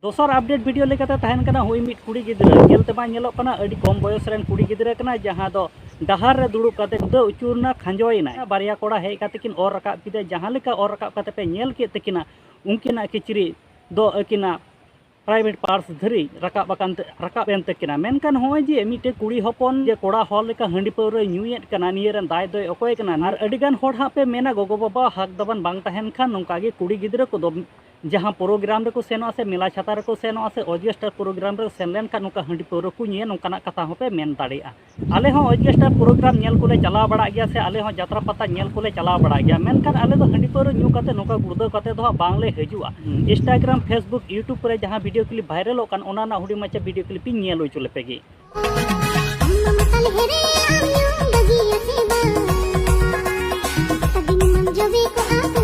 दोसर update video लेकाते तहन कना हुई मिट कुड़ी गिद्रा जेलते बा ñelok kana अडी कम बयस रेन कुड़ी गिद्रा kana जहां दो डहार रे दुड़ुब काते खुदा उचुरना खंजोयना बारिया कोड़ा हेज काते किन और रकाब किदे जहां लेका और रकाब काते पे ñel के तकिना उनकिना किचरी दो अकिना प्राइवेट पार्स धरी रकाब एन तकिना मेनकान होय जे मिटे कुड़ी हपन जे कोड़ा हॉल लेका हंडी पौरे न्यूएट कना नियरन दाय दोय ओकोय कना आर अडिगान होड़ हा पे मेना गोगो बाबा हक दबन बांग तहन खान नोंका गे कुड़ी गिद्रा को दो जहाँ प्रोग्राम रे सेनो से मेला छाता रे सेनो से ऑर्केस्ट्रा प्रोग्राम रे सेन लेन का नुका हंडी पौर को निये नोंकाना कथा होपे मेन दाड़ेया आले हो ऑर्केस्ट्रा प्रोग्राम नेल कोले चला बड़ा गया से आले हो यात्रा पता नेल कोले चला बड़ा गया मेनखान आले दो हंडी पौर न्यू काते नोका गुर्दो काते दो बांगले हजुआ इंस्टाग्राम फेसबुक यूट्यूब रे जहाँ वीडियो क्लिप वायरल ओकान ओना ना हुडी माचा वीडियो क्लिप नेल होय चले Peggy Tadi minum jobi ko ako